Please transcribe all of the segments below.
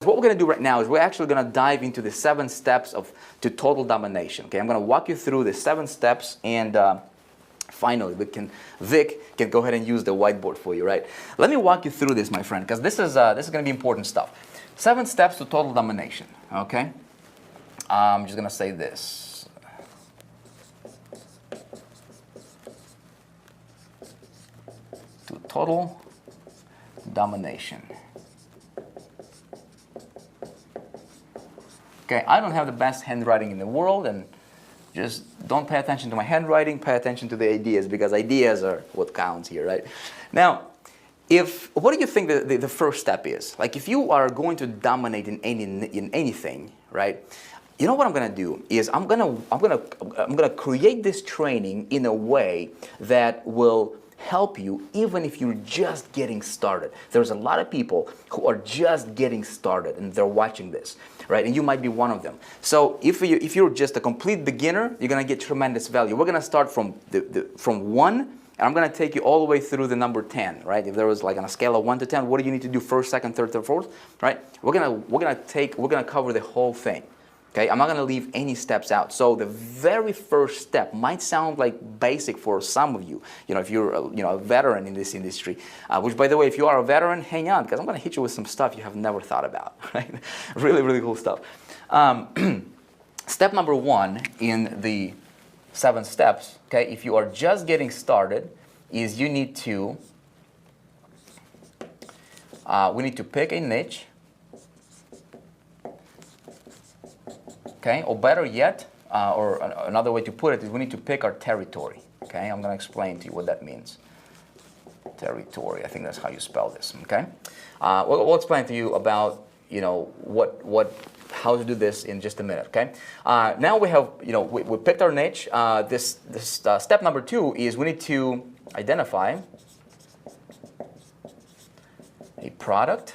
What we're going to do right now is we're actually going to dive into the 7 steps to total domination. Okay, I'm going to walk you through the 7 steps, and finally, Vic can go ahead and use the whiteboard for you, right? Let me walk you through this, my friend, because this is going to be important stuff. 7 steps to total domination. Okay, I'm just going to say this. To total domination. Okay, I don't have the best handwriting in the world, and just don't pay attention to my handwriting, pay attention to the ideas, because ideas are what counts here, right? Now, what do you think the first step is? Like, if you are going to dominate in anything, right? You know what I'm going to do is I'm going to create this training in a way that will help you even if you're just getting started. There's a lot of people who are just getting started and they're watching this, right? And you might be one of them. So if you're just a complete beginner, you're going to get tremendous value. We're going to start from 1, and I'm going to take you all the way through the number 10, right? If there was like on a scale of 1 to 10, what do you need to do first, second, third, fourth, right? We're going to cover the whole thing. Okay, I'm not going to leave any steps out. So the very first step might sound like basic for some of you. You know, if you're a veteran in this industry, which, by the way, if you are a veteran, hang on, because I'm going to hit you with some stuff you have never thought about. Right? Really, really cool stuff. Step number 1 in the 7 steps. Okay, if you are just getting started, is we need to pick a niche. Okay, or better yet, or another way to put it is we need to pick our territory. Okay, I'm going to explain to you what that means. Territory, I think that's how you spell this. Okay, we'll explain to you about how to do this in just a minute. Okay, now we have we picked our niche. This step number 2 is we need to identify a product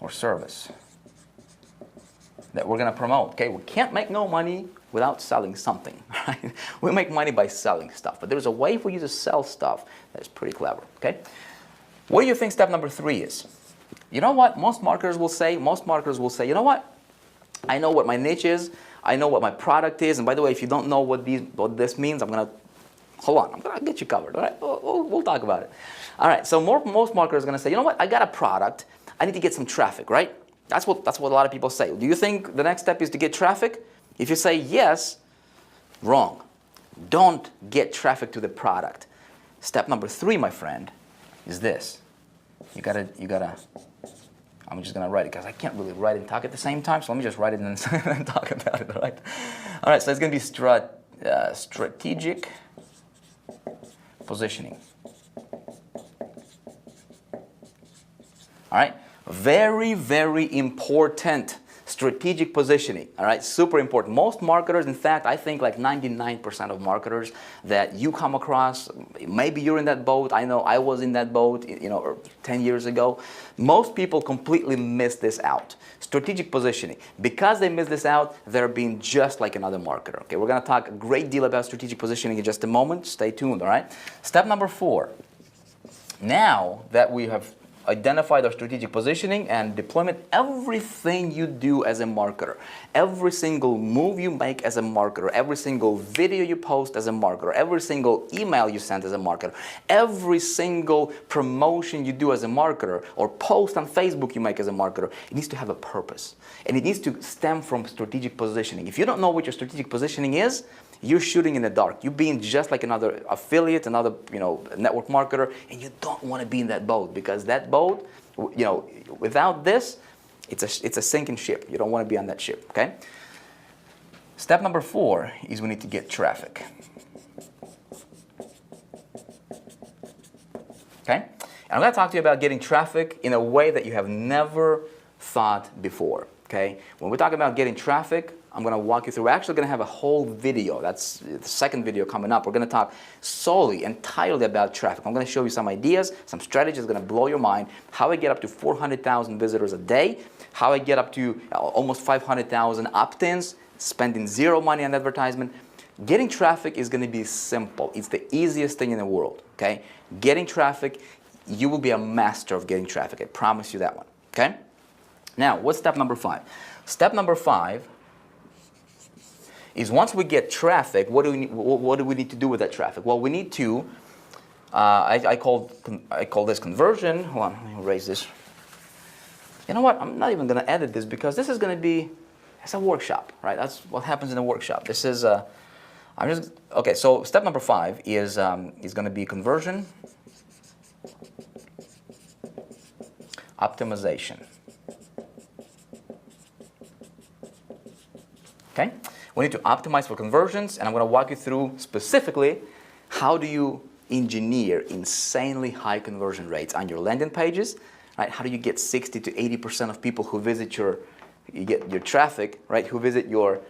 or service that we're going to promote. Okay, we can't make no money without selling something, right? We make money by selling stuff, but there's a way for you to sell stuff that's pretty clever. Okay, what do you think step number 3 is? You know what most marketers will say? Most marketers will say, you know what? I know what my niche is. I know what my product is. And by the way, if you don't know what this means, I'm going to get you covered. All right, we'll talk about it. All right. So most marketers are going to say, you know what? I got a product. I need to get some traffic, right? That's what a lot of people say. Do you think the next step is to get traffic? If you say yes, wrong. Don't get traffic to the product. Step number 3, my friend, is this. You gotta. I'm just gonna write it because I can't really write and talk at the same time. So let me just write it and talk about it. All right. All right. So it's gonna be strategic positioning. All right. Very, very important. Strategic positioning. All right, super important. Most marketers, in fact, I think like 99% of marketers that you come across, maybe you're in that boat. I know I was in that boat, 10 years ago. Most people completely miss this out. Strategic positioning. Because they miss this out, they're being just like another marketer. Okay, we're going to talk a great deal about strategic positioning in just a moment. Stay tuned. All right. Step number 4. Now that we have identify our strategic positioning and deployment, everything you do as a marketer, every single move you make as a marketer, every single video you post as a marketer, every single email you send as a marketer, every single promotion you do as a marketer or post on Facebook you make as a marketer, it needs to have a purpose. And it needs to stem from strategic positioning. If you don't know what your strategic positioning is, you're shooting in the dark. You're being just like another affiliate, another network marketer, and you don't want to be in that boat, because that boat, without this, it's a sinking ship. You don't want to be on that ship. Okay. Step number 4 is we need to get traffic. Okay. And I'm going to talk to you about getting traffic in a way that you have never thought before. Okay. When we talk about getting traffic, I'm going to walk you through. We're actually going to have a whole video. That's the second video coming up. We're going to talk entirely about traffic. I'm going to show you some ideas, some strategies going to blow your mind. How I get up to 400,000 visitors a day. How I get up to almost 500,000 opt-ins, spending 0 money on advertisement. Getting traffic is going to be simple. It's the easiest thing in the world. Okay? Getting traffic you will be a master of getting traffic. I promise you that one. Okay? Now, what's step number 5? Step number 5 is once we get traffic, what do we need to do with that traffic? Well, we need to, I call this conversion. Hold on, let me erase this. You know what? I'm not even going to edit this because this is going to be, it's a workshop, right? That's what happens in a workshop. This is, okay, so step number 5 is going to be conversion optimization. Okay? We need to optimize for conversions, and I'm going to walk you through specifically how do you engineer insanely high conversion rates on your landing pages, right? How do you get 60 to 80% of people who visit your traffic, right? Who visit your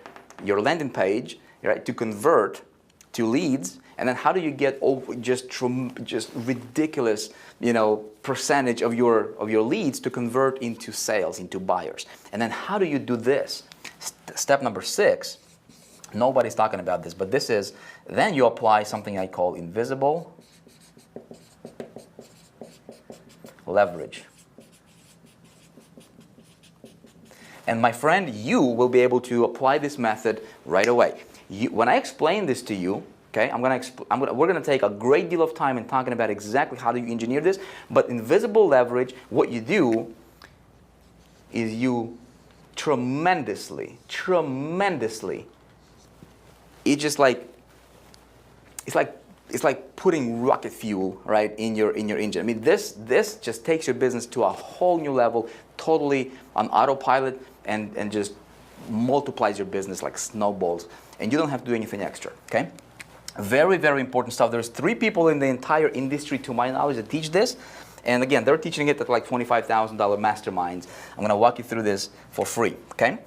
landing page, right? To convert to leads, and then how do you get just ridiculous, percentage of your leads to convert into sales, into buyers, and then how do you do this? Step number 6. Nobody's talking about this, but this is, then you apply something I call invisible leverage. And my friend, you will be able to apply this method right away. When I explain this to you, okay, we're going to take a great deal of time in talking about exactly how do you engineer this, but invisible leverage, what you do is you tremendously, it's like putting rocket fuel, right, in your engine. I mean, this just takes your business to a whole new level, totally on autopilot, and just multiplies your business like snowballs, and you don't have to do anything extra. Okay, very, very important stuff. There's 3 people in the entire industry, to my knowledge, that teach this. And again, they're teaching it at like $25,000 masterminds. I'm going to walk you through this for free, okay?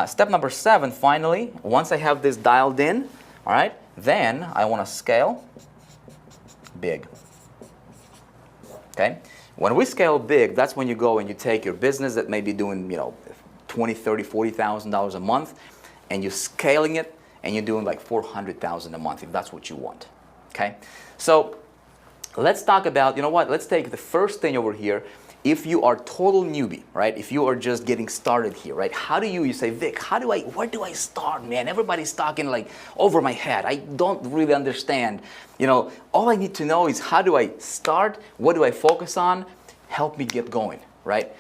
Step number 7, finally, once I have this dialed in, all right, then I want to scale big, okay? When we scale big, that's when you go and you take your business that may be doing, $20,000, $30,000, $40,000 a month, and you're scaling it, and you're doing like $400,000 a month, if that's what you want, okay? So let's talk about, let's take the first thing over here. If you are total newbie, right? If you are just getting started here, right? How do you say, Vic, where do I start, man? Everybody's talking like over my head. I don't really understand. All I need to know is how do I start? What do I focus on? Help me get going, right?